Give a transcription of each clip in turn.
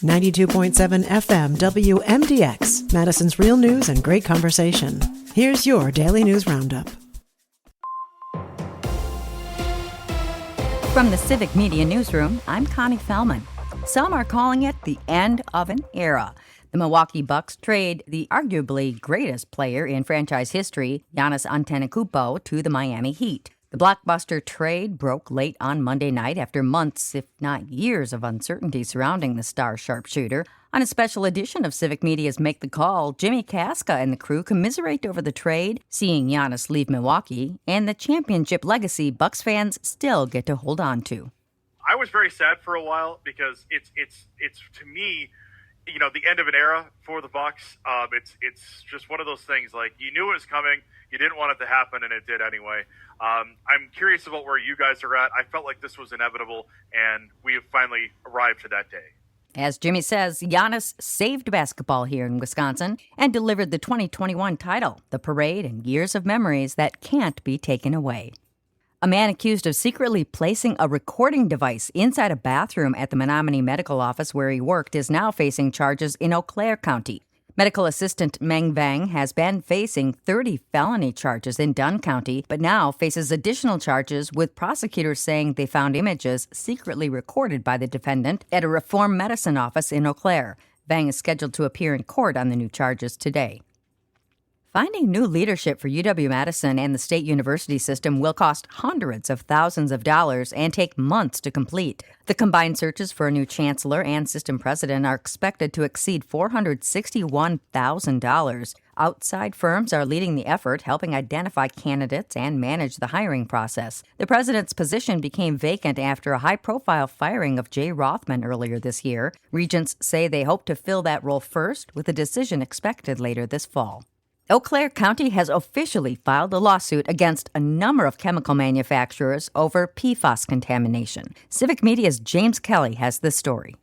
92.7 FM WMDX, Madison's real news and great conversation. Here's your Daily News Roundup. From the Civic Media Newsroom, I'm Connie Fellman. Some are calling it the end of an era. The Milwaukee Bucks trade the arguably greatest player in franchise history, Giannis Antetokounmpo, to the Miami Heat. The blockbuster trade broke late on Monday night after months, if not years, of uncertainty surrounding the star sharpshooter. On a special edition of Civic Media's Make the Call, Jimmy Casca and the crew commiserate over the trade, seeing Giannis leave Milwaukee, and the championship legacy Bucks fans still get to hold on to. I was very sad for a while because it's to me, you know, the end of an era for the Bucks. It's just one of those things, like, you knew it was coming, you didn't want it to happen, and it did anyway. I'm curious about where you guys are at. I felt like this was inevitable, and we have finally arrived to that day. As Jimmy says, Giannis saved basketball here in Wisconsin and delivered the 2021 title, the parade and years of memories that can't be taken away. A man accused of secretly placing a recording device inside a bathroom at the Menominee Medical Office where he worked is now facing charges in Eau Claire County. Medical assistant Meng Vang has been facing 30 felony charges in Dunn County, but now faces additional charges, with prosecutors saying they found images secretly recorded by the defendant at a reform medicine office in Eau Claire. Vang is scheduled to appear in court on the new charges today. Finding new leadership for UW-Madison and the state university system will cost hundreds of thousands of dollars and take months to complete. The combined searches for a new chancellor and system president are expected to exceed $461,000. Outside firms are leading the effort, helping identify candidates and manage the hiring process. The president's position became vacant after a high-profile firing of Jay Rothman earlier this year. Regents say they hope to fill that role first, with a decision expected later this fall. Eau Claire County has officially filed a lawsuit against a number of chemical manufacturers over PFAS contamination. Civic Media's James Kelly has the story.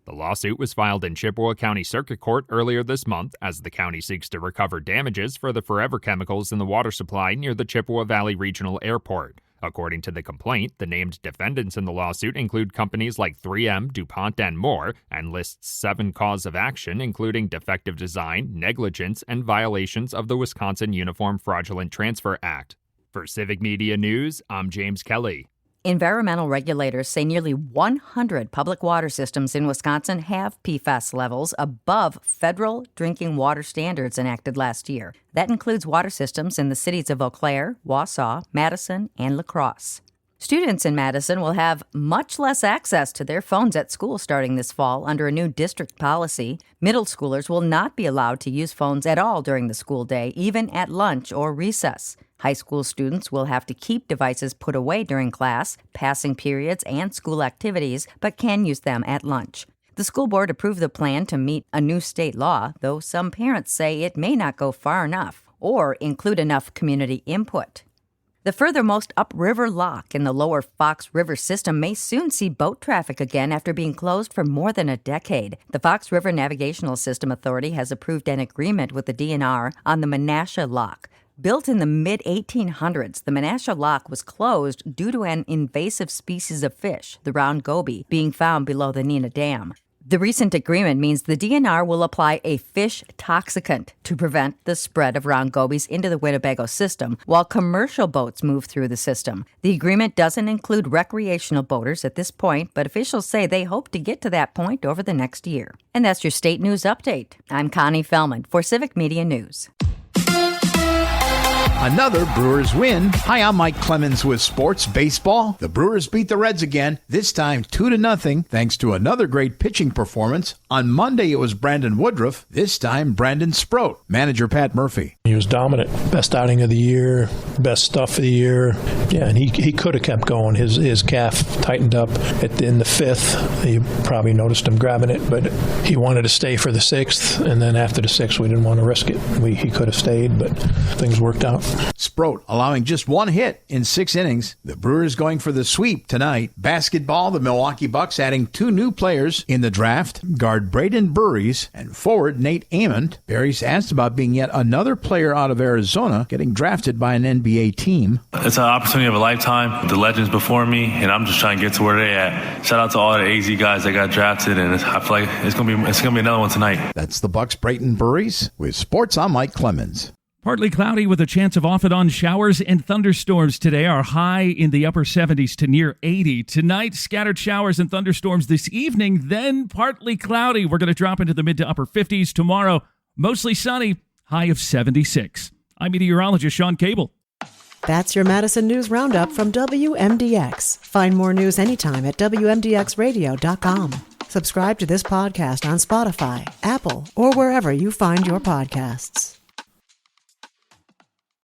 The lawsuit was filed in Chippewa County Circuit Court earlier this month as the county seeks to recover damages for the forever chemicals in the water supply near the Chippewa Valley Regional Airport. According to the complaint, the named defendants in the lawsuit include companies like 3M, DuPont, and more, and lists 7 causes of action, including defective design, negligence, and violations of the Wisconsin Uniform Fraudulent Transfer Act. For Civic Media News, I'm James Kelly. Environmental regulators say nearly 100 public water systems in Wisconsin have PFAS levels above federal drinking water standards enacted last year. That includes water systems in the cities of Eau Claire, Wausau, Madison, and La Crosse. Students in Madison will have much less access to their phones at school starting this fall under a new district policy. Middle schoolers will not be allowed to use phones at all during the school day, even at lunch or recess. High school students will have to keep devices put away during class, passing periods, and school activities, but can use them at lunch. The school board approved the plan to meet a new state law, though some parents say it may not go far enough or include enough community input. The furthermost upriver lock in the lower Fox River system may soon see boat traffic again after being closed for more than a decade. The Fox River Navigational System Authority has approved an agreement with the DNR on the Menasha Lock. Built in the mid-1800s, the Menasha Lock was closed due to an invasive species of fish, the round goby, being found below the Neenah Dam. The recent agreement means the DNR will apply a fish toxicant to prevent the spread of round gobies into the Winnebago system, while commercial boats move through the system. The agreement doesn't include recreational boaters at this point, but officials say they hope to get to that point over the next year. And that's your state news update. I'm Connie Fellman for Civic Media News. Another Brewers win. Hi, I'm Mike Clemens with Sports Baseball. The Brewers beat the Reds again, this time 2-0, thanks to another great pitching performance. On Monday, it was Brandon Woodruff, this time Brandon Sproat. Manager Pat Murphy. He was dominant. Best outing of the year, best stuff of the year. Yeah, and he could have kept going. His calf tightened up in the 5th. You probably noticed him grabbing it, but he wanted to stay for the 6th, and then after the 6th, we didn't want to risk it. He could have stayed, but things worked out. Sproat allowing just one hit in 6 innings. The Brewers going for the sweep tonight. Basketball, the Milwaukee Bucks adding 2 new players in the draft, guard Braden Burries and forward Nate Amond. Barry's asked about being yet another player out of Arizona getting drafted by an NBA team. It's an opportunity of a lifetime. The legends before me, and I'm just trying to get to where they're at. Shout out to all the AZ guys that got drafted, and I feel like it's gonna be another one tonight. That's the Bucks' Braden Burries. With sports, I'm Mike Clemens. Partly cloudy with a chance of off-and-on showers and thunderstorms today. Our high in the upper 70s to near 80. Tonight, scattered showers and thunderstorms this evening, then partly cloudy. We're going to drop into the mid to upper 50s tomorrow. Mostly sunny, high of 76. I'm meteorologist Sean Cable. That's your Madison News Roundup from WMDX. Find more news anytime at WMDXradio.com. Subscribe to this podcast on Spotify, Apple, or wherever you find your podcasts.